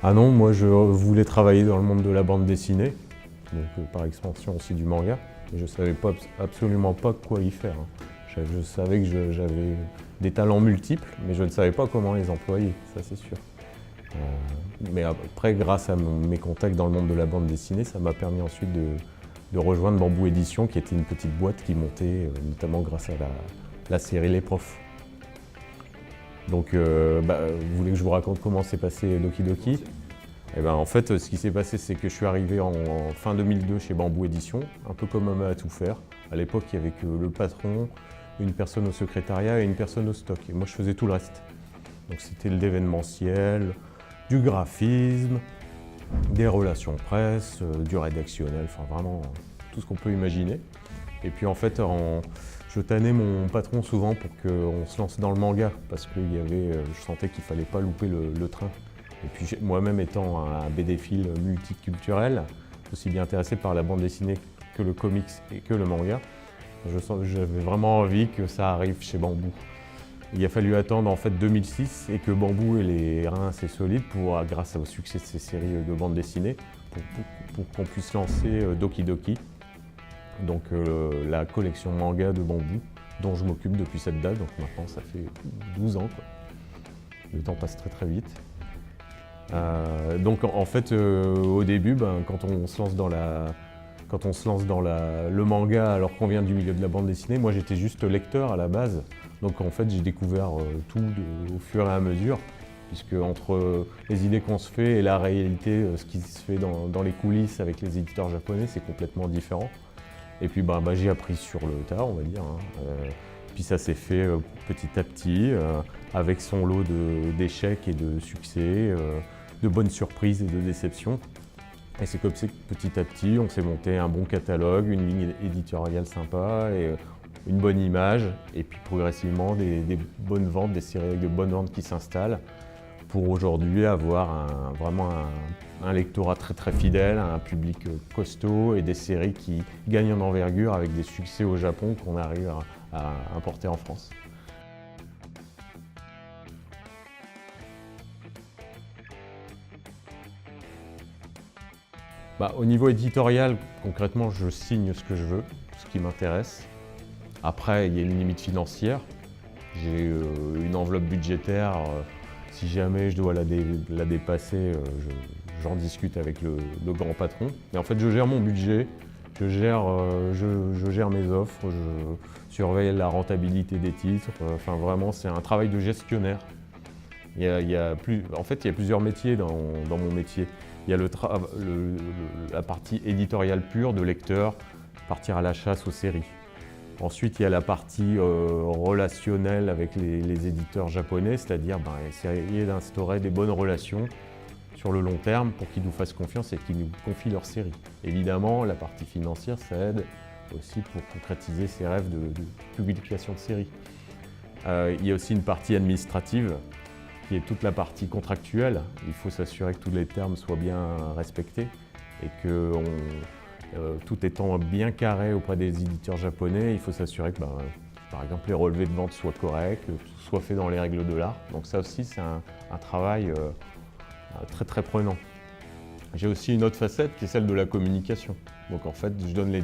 Ah non, moi je voulais travailler dans le monde de la bande dessinée, donc par extension aussi du manga, mais je ne savais absolument pas quoi y faire, hein. Je savais que j'avais des talents multiples, mais je ne savais pas comment les employer, ça c'est sûr. Mais après, grâce à mes contacts dans le monde de la bande dessinée, ça m'a permis ensuite de rejoindre Bamboo Édition, qui était une petite boîte qui montait, notamment grâce à la série Les Profs. Donc, vous voulez que je vous raconte comment s'est passé Doki Doki? Et ben, en fait, ce qui s'est passé, c'est que je suis arrivé en fin 2002 chez Bamboo Édition, un peu comme homme à tout faire. À l'époque, il n'y avait que le patron, une personne au secrétariat et une personne au stock. Et moi, je faisais tout le reste. Donc, c'était de l'événementiel, du graphisme, des relations presse, du rédactionnel, enfin vraiment tout ce qu'on peut imaginer. Et puis en fait, je tannais mon patron souvent pour qu'on se lance dans le manga, parce que je sentais qu'il ne fallait pas louper le train. Et puis moi-même étant un BD-phile multiculturel, aussi bien intéressé par la bande dessinée que le comics et que le manga, j'avais vraiment envie que ça arrive chez Bamboo. Il a fallu attendre en fait 2006 et que Bamboo ait les reins assez solides grâce au succès de ces séries de bande dessinée, pour qu'on puisse lancer Doki Doki, donc la collection manga de Bamboo, dont je m'occupe depuis cette date, donc maintenant ça fait 12 ans, quoi. Le temps passe très très vite. Donc en fait, au début, quand on se lance dans le manga alors qu'on vient du milieu de la bande dessinée, moi j'étais juste lecteur à la base. Donc en fait j'ai découvert tout au fur et à mesure, puisque entre les idées qu'on se fait et la réalité, ce qui se fait dans les coulisses avec les éditeurs japonais, c'est complètement différent. Et puis j'ai appris sur le tas, on va dire, hein. Puis ça s'est fait petit à petit, avec son lot d'échecs et de succès, de bonnes surprises et de déceptions. Et c'est comme ça que petit à petit, on s'est monté un bon catalogue, une ligne éditoriale sympa, et une bonne image, et puis progressivement des bonnes ventes, des séries avec de bonnes ventes qui s'installent, pour aujourd'hui avoir vraiment un lectorat très très fidèle, un public costaud et des séries qui gagnent en envergure avec des succès au Japon qu'on arrive à importer en France. Au niveau éditorial, concrètement, je signe ce que je veux, ce qui m'intéresse. Après, il y a une limite financière. J'ai une enveloppe budgétaire. Si jamais je dois la dépasser, j'en discute avec le grand patron. Mais en fait, je gère mon budget, je gère mes offres, je surveille la rentabilité des titres. Enfin, vraiment, c'est un travail de gestionnaire. En fait, il y a plusieurs métiers dans mon métier. Il y a la partie éditoriale pure de lecteur, partir à la chasse aux séries. Ensuite, il y a la partie relationnelle avec les éditeurs japonais, c'est-à-dire essayer d'instaurer des bonnes relations sur le long terme pour qu'ils nous fassent confiance et qu'ils nous confient leurs séries. Évidemment, la partie financière, ça aide aussi pour concrétiser ces rêves de publication de séries. Il y a aussi une partie administrative, qui est toute la partie contractuelle. Il faut s'assurer que tous les termes soient bien respectés et que tout étant bien carré auprès des éditeurs japonais, il faut s'assurer que par exemple les relevés de vente soient corrects, que tout soit fait dans les règles de l'art. Donc ça aussi c'est un travail très très prenant. J'ai aussi une autre facette qui est celle de la communication. Donc en fait je donne les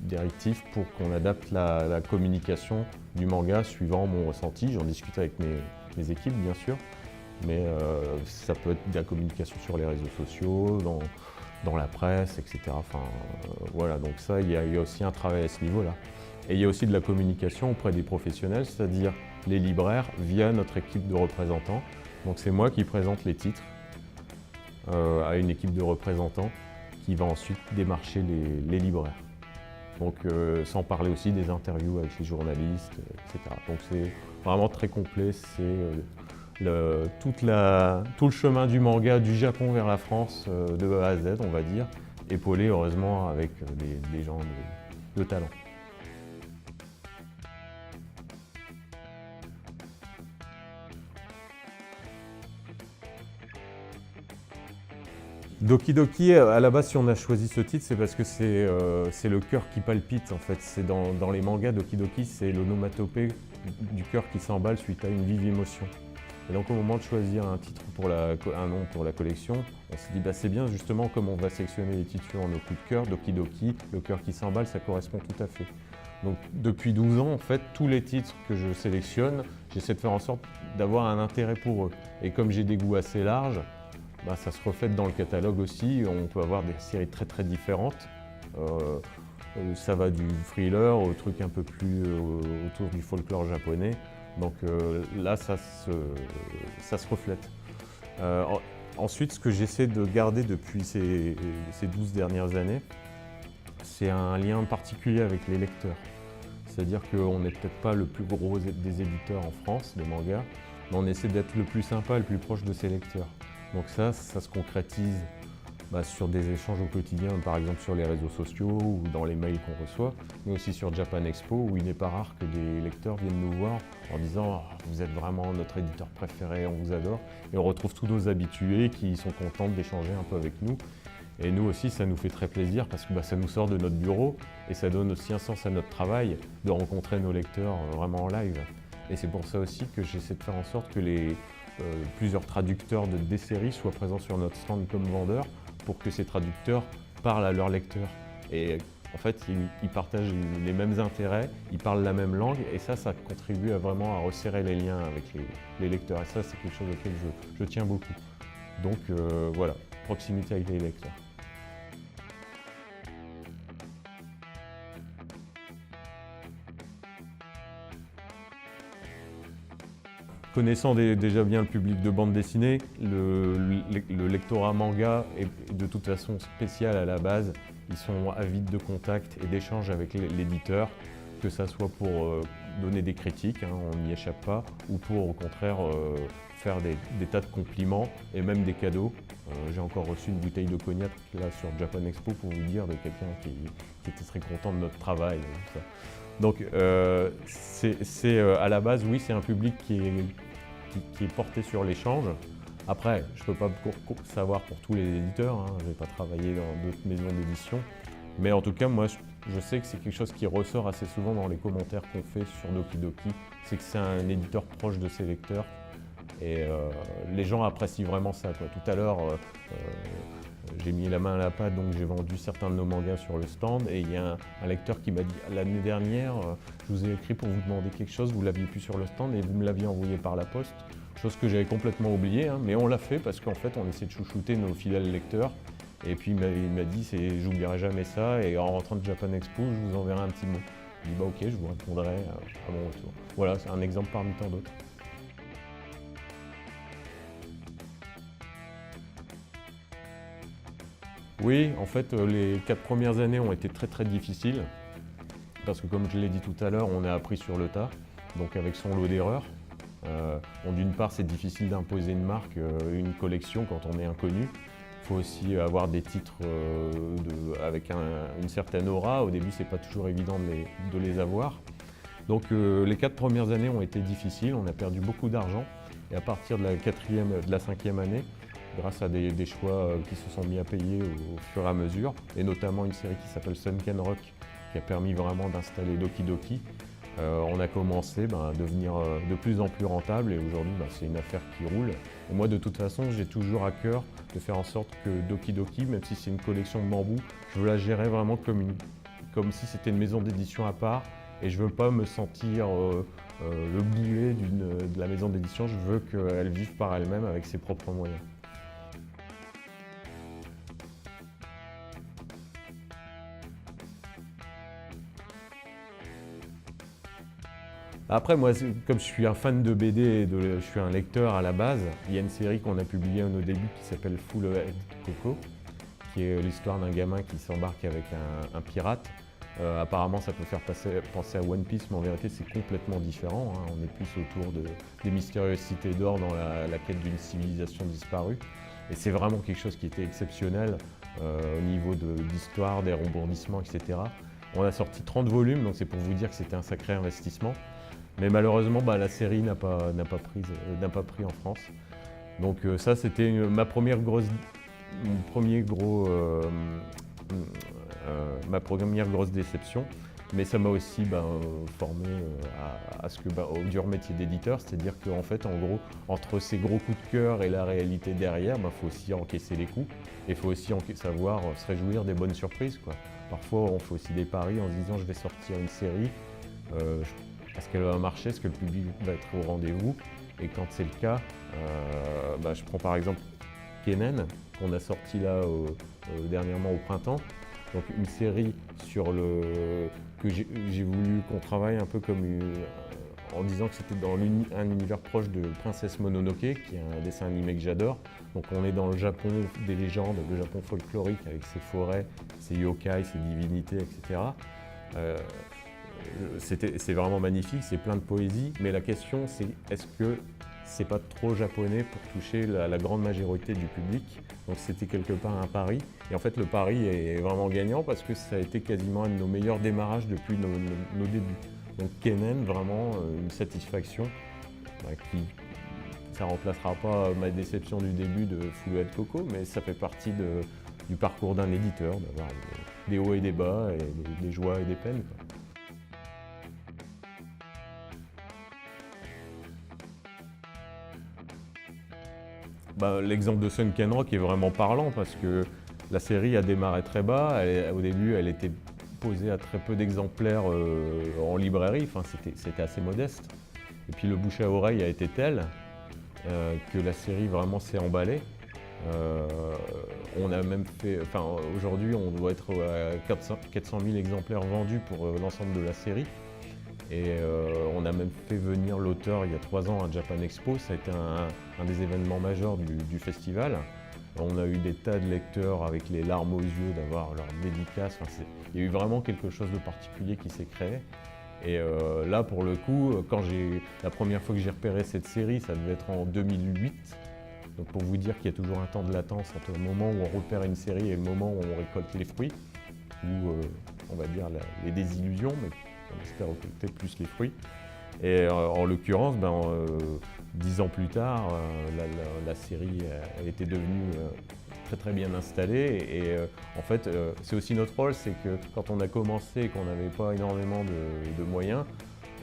directives pour qu'on adapte la communication du manga suivant mon ressenti. J'en discute avec mes équipes bien sûr, mais ça peut être de la communication sur les réseaux sociaux, dans la presse, etc. Enfin, voilà, donc ça, il y a aussi un travail à ce niveau-là. Et il y a aussi de la communication auprès des professionnels, c'est-à-dire les libraires via notre équipe de représentants. Donc c'est moi qui présente les titres à une équipe de représentants qui va ensuite démarcher les libraires. Donc sans parler aussi des interviews avec les journalistes, etc. Donc c'est vraiment très complet, c'est tout le chemin du manga du Japon vers la France de A à Z, on va dire, épaulé heureusement avec des gens de talent. Doki Doki, à la base, si on a choisi ce titre, c'est parce que c'est le cœur qui palpite en fait. C'est dans les mangas, Doki Doki, c'est l'onomatopée du cœur qui s'emballe suite à une vive émotion. Et donc au moment de choisir un titre un nom pour la collection, on s'est dit c'est bien justement comme on va sélectionner les titres suivant nos coups de cœur, Doki Doki, le cœur qui s'emballe, ça correspond tout à fait. Donc depuis 12 ans, en fait, tous les titres que je sélectionne, j'essaie de faire en sorte d'avoir un intérêt pour eux. Et comme j'ai des goûts assez larges, ça se reflète dans le catalogue aussi. On peut avoir des séries très très différentes. Ça va du thriller au truc un peu plus autour du folklore japonais. Donc là, ça se reflète. Ensuite, ce que j'essaie de garder depuis ces 12 dernières années, c'est un lien particulier avec les lecteurs. C'est-à-dire qu'on n'est peut-être pas le plus gros des éditeurs en France de manga, mais on essaie d'être le plus sympa et le plus proche de ses lecteurs. Donc ça se concrétise sur des échanges au quotidien, par exemple sur les réseaux sociaux ou dans les mails qu'on reçoit, mais aussi sur Japan Expo, où il n'est pas rare que des lecteurs viennent nous voir en disant « Vous êtes vraiment notre éditeur préféré, on vous adore ». Et on retrouve tous nos habitués qui sont contents d'échanger un peu avec nous. Et nous aussi, ça nous fait très plaisir parce que ça nous sort de notre bureau et ça donne aussi un sens à notre travail de rencontrer nos lecteurs vraiment en live. Et c'est pour ça aussi que j'essaie de faire en sorte que plusieurs traducteurs des séries soient présents sur notre stand comme vendeurs pour que ces traducteurs parlent à leurs lecteurs. Et en fait, ils partagent les mêmes intérêts, ils parlent la même langue et ça contribue vraiment à resserrer les liens avec les lecteurs. Et ça, c'est quelque chose auquel je tiens beaucoup. Donc voilà, proximité avec les lecteurs. Connaissant déjà bien le public de bande dessinée, le lectorat manga est de toute façon spécial à la base. Ils sont avides de contact et d'échanges avec l'éditeur, que ça soit pour donner des critiques, on n'y échappe pas, ou pour au contraire faire des tas de compliments et même des cadeaux. J'ai encore reçu une bouteille de cognac là sur Japan Expo pour vous dire de quelqu'un qui était très content de notre travail. Donc à la base, oui, c'est un public qui est porté sur l'échange. Après, je ne peux pas savoir pour tous les éditeurs, je n'ai pas travaillé dans d'autres maisons d'édition. Mais en tout cas, moi, je sais que c'est quelque chose qui ressort assez souvent dans les commentaires qu'on fait sur Doki Doki. C'est que c'est un éditeur proche de ses lecteurs. Et les gens apprécient vraiment ça. Tout à l'heure, j'ai mis la main à la pâte, donc j'ai vendu certains de nos mangas sur le stand. Et il y a un lecteur qui m'a dit « L'année dernière, je vous ai écrit pour vous demander quelque chose, vous ne l'aviez plus sur le stand et vous me l'aviez envoyé par la poste. » Chose que j'avais complètement oubliée, mais on l'a fait parce qu'en fait, on essaie de chouchouter nos fidèles lecteurs. Et puis il m'a dit « J'oublierai jamais ça et en rentrant de Japan Expo, je vous enverrai un petit mot. » Je dis « Ok, je vous répondrai à mon retour. » Voilà, c'est un exemple parmi tant d'autres. Oui, en fait, les 4 premières années ont été très très difficiles parce que comme je l'ai dit tout à l'heure, on a appris sur le tas, donc avec son lot d'erreurs. D'une part, c'est difficile d'imposer une marque, une collection quand on est inconnu. Il faut aussi avoir des titres avec une certaine aura. Au début, c'est pas toujours évident de les avoir. Donc les 4 premières années ont été difficiles, on a perdu beaucoup d'argent. Et à partir de la 5e année, grâce à des choix qui se sont mis à payer au fur et à mesure, et notamment une série qui s'appelle Sunken Rock, qui a permis vraiment d'installer Doki Doki, on a commencé à devenir de plus en plus rentable et aujourd'hui c'est une affaire qui roule. Et moi de toute façon j'ai toujours à cœur de faire en sorte que Doki Doki, même si c'est une collection de bambou, je veux la gérer vraiment comme si c'était une maison d'édition à part et je veux pas me sentir le boulet de la maison d'édition, je veux qu'elle vive par elle-même avec ses propres moyens. Après, moi, comme je suis un fan de BD et je suis un lecteur à la base, il y a une série qu'on a publiée au début qui s'appelle Full Head Coco, qui est l'histoire d'un gamin qui s'embarque avec un pirate. Apparemment, ça peut faire penser à One Piece, mais en vérité, c'est complètement différent. On est plus autour des mystérieuses cités d'or dans la quête d'une civilisation disparue. Et c'est vraiment quelque chose qui était exceptionnel au niveau d'histoire, des rebondissements, etc. On a sorti 30 volumes, donc c'est pour vous dire que c'était un sacré investissement. Mais malheureusement, la série n'a pas pris en France. Donc ça, c'était ma première grosse déception. Mais ça m'a aussi formé à ce que, au dur métier d'éditeur, c'est-à-dire qu'en fait, en gros, entre ces gros coups de cœur et la réalité derrière, faut aussi encaisser les coups et il faut aussi savoir se réjouir des bonnes surprises, quoi. Parfois, on fait aussi des paris en se disant je vais sortir une série, est-ce qu'elle va marcher, est-ce que le public va être au rendez-vous? Et quand c'est le cas, je prends par exemple Kennen, qu'on a sorti là dernièrement au printemps. Donc une série que j'ai voulu qu'on travaille un peu comme en disant que c'était dans un univers proche de Princesse Mononoke, qui est un dessin animé que j'adore. Donc on est dans le Japon des légendes, le Japon folklorique avec ses forêts, ses yokai, ses divinités, etc. C'est vraiment magnifique, c'est plein de poésie, mais la question c'est est-ce que c'est pas trop japonais pour toucher la grande majorité du public? Donc c'était quelque part un pari. Et en fait le pari est vraiment gagnant parce que ça a été quasiment un de nos meilleurs démarrages depuis nos débuts. Donc Kennen, vraiment une satisfaction ça ne remplacera pas ma déception du début de Full Head Coco, mais ça fait partie du parcours d'un éditeur, d'avoir des hauts et des bas, et des joies et des peines, quoi. L'exemple de Sunken Rock est vraiment parlant parce que la série a démarré très bas. Au début, elle était posée à très peu d'exemplaires en librairie. Enfin, c'était assez modeste. Et puis le bouche à oreille a été tel que la série vraiment s'est emballée. On a même fait, aujourd'hui, on doit être à 400 000 exemplaires vendus pour l'ensemble de la série. Et on a même fait venir l'auteur il y a 3 ans à Japan Expo. Ça a été un des événements majeurs du festival. On a eu des tas de lecteurs avec les larmes aux yeux d'avoir leur dédicace. Il y a eu vraiment quelque chose de particulier qui s'est créé. Et là, pour le coup, la première fois que j'ai repéré cette série, ça devait être en 2008. Donc pour vous dire qu'il y a toujours un temps de latence entre le moment où on repère une série et le moment où on récolte les fruits, ou on va dire les désillusions, mais on espère récolter plus les fruits. Et en l'occurrence, 10 ans plus tard, la série était devenue très très bien installée. Et en fait, c'est aussi notre rôle, c'est que quand on a commencé et qu'on n'avait pas énormément de moyens,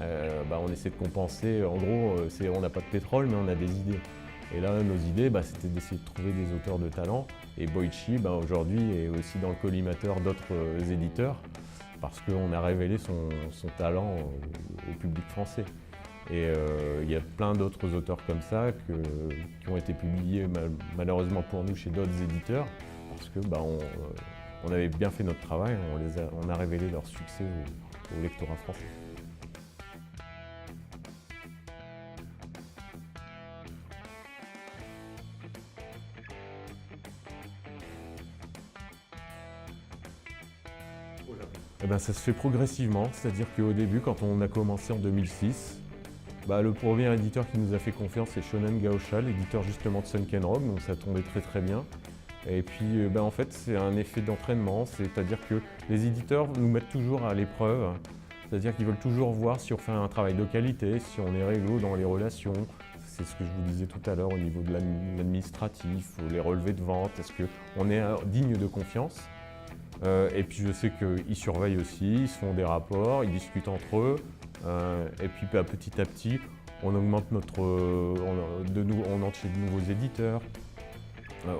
on essaie de compenser. En gros, on n'a pas de pétrole, mais on a des idées. Et là, nos idées, c'était d'essayer de trouver des auteurs de talent. Et Boichi, aujourd'hui, est aussi dans le collimateur d'autres éditeurs, parce qu'on a révélé son talent au public français. Et il y a plein d'autres auteurs comme ça qui ont été publiés malheureusement pour nous chez d'autres éditeurs, parce que on avait bien fait notre travail, on a révélé leur succès au lectorat français. Ça se fait progressivement, c'est-à-dire qu'au début, quand on a commencé en 2006, le premier éditeur qui nous a fait confiance, c'est Shonen Gaosha, l'éditeur justement de Sunken Rock, donc ça tombait très très bien. Et puis en fait, c'est un effet d'entraînement, c'est-à-dire que les éditeurs nous mettent toujours à l'épreuve, c'est-à-dire qu'ils veulent toujours voir si on fait un travail de qualité, si on est réglo dans les relations. C'est ce que je vous disais tout à l'heure au niveau de l'administratif, les relevés de vente, est-ce qu'on est digne de confiance? Et puis je sais qu'ils surveillent aussi, ils se font des rapports, ils discutent entre eux. Et puis petit à petit, on augmente on entre chez de nouveaux éditeurs.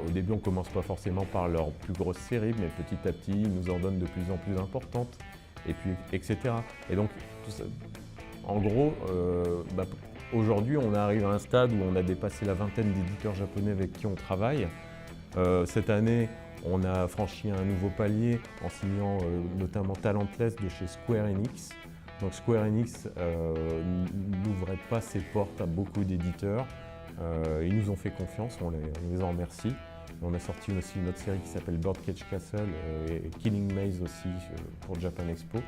Au début, on ne commence pas forcément par leur plus grosse série, mais petit à petit, ils nous en donnent de plus en plus importantes, et puis etc. Et donc, tout ça, en gros, aujourd'hui, on arrive à un stade où on a dépassé la vingtaine d'éditeurs japonais avec qui on travaille. Cette année, on a franchi un nouveau palier en signant notamment Talentless de chez Square Enix. Donc Square Enix n'ouvrait pas ses portes à beaucoup d'éditeurs. Ils nous ont fait confiance, on les en remercie. On a sorti aussi une autre série qui s'appelle Birdcage Castle et Killing Maze aussi pour Japan Expo.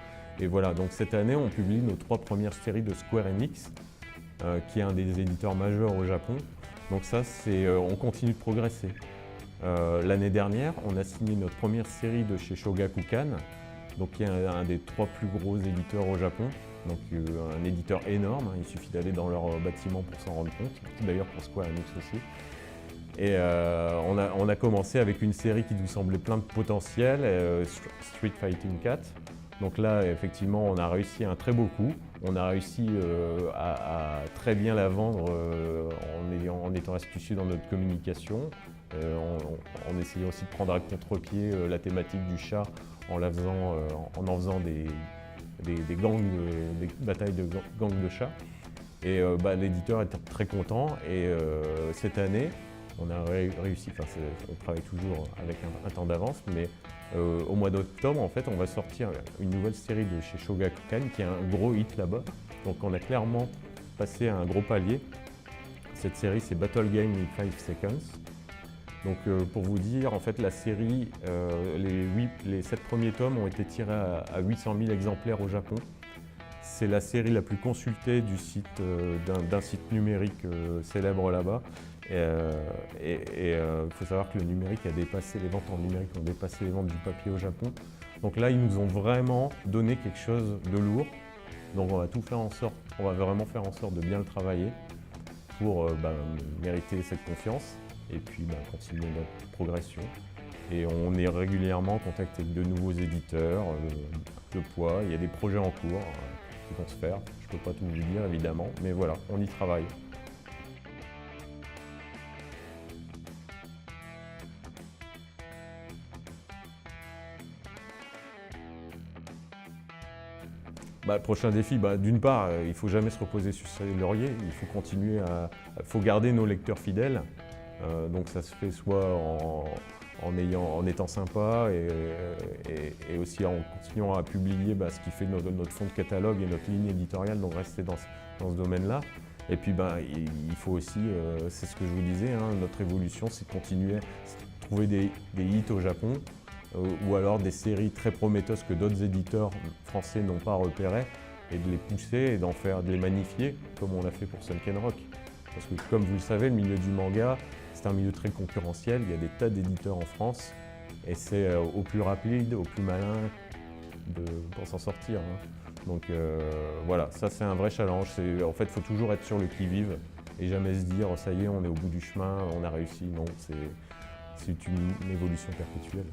Et voilà, donc cette année, on publie nos 3 premières séries de Square Enix, qui est un des éditeurs majeurs au Japon. Donc ça, on continue de progresser. L'année dernière, on a signé notre première série de chez Shogakukan, donc qui est un des 3 plus gros éditeurs au Japon, donc un éditeur énorme, il suffit d'aller dans leur bâtiment pour s'en rendre compte, d'ailleurs pour Square Enix aussi. Et on a commencé avec une série qui nous semblait plein de potentiel, Street Fighting 4. Donc là, effectivement, on a réussi un très beau coup. On a réussi à très bien la vendre en étant astucieux dans notre communication, en essayant aussi de prendre à contre-pied la thématique du chat en en faisant des batailles de gangs de chats. Et l'éditeur était très content. Et cette année, on a réussi, on travaille toujours avec un temps d'avance, mais au mois d'octobre, en fait, on va sortir une nouvelle série de chez Shogakukan qui est un gros hit là-bas. Donc on a clairement passé à un gros palier. Cette série, c'est Battle Game in 5 Seconds. Donc pour vous dire, en fait, la série, les 7 premiers tomes ont été tirés à 800 000 exemplaires au Japon. C'est la série la plus consultée du site, d'un site numérique célèbre là-bas. Il faut savoir que le numérique a dépassé, les ventes en numérique ont dépassé les ventes du papier au Japon. Donc là, ils nous ont vraiment donné quelque chose de lourd. Donc on va tout faire en sorte, on va vraiment faire en sorte de bien le travailler pour mériter cette confiance et puis continuer notre progression. Et on est régulièrement en contact avec de nouveaux éditeurs de poids. Il y a des projets en cours qui vont se faire. Je ne peux pas tout vous dire évidemment, mais voilà, on y travaille. Le prochain défi, d'une part, il ne faut jamais se reposer sur ses lauriers, il faut continuer faut garder nos lecteurs fidèles. Donc ça se fait soit en étant sympa et aussi en continuant à publier ce qui fait notre fond de catalogue et notre ligne éditoriale, donc rester dans ce domaine-là. Et puis il faut aussi, c'est ce que je vous disais, notre évolution, c'est de continuer à trouver des hits au Japon, ou alors des séries très prometteuses que d'autres éditeurs français n'ont pas repérées, et de les pousser et de les magnifier, comme on l'a fait pour Sunken Rock. Parce que comme vous le savez, le milieu du manga, c'est un milieu très concurrentiel, il y a des tas d'éditeurs en France, et c'est au plus rapide, au plus malin pour s'en sortir. Donc voilà, ça c'est un vrai challenge. En fait, il faut toujours être sur le qui-vive et jamais se dire « ça y est, on est au bout du chemin, on a réussi ». Non, c'est une évolution perpétuelle.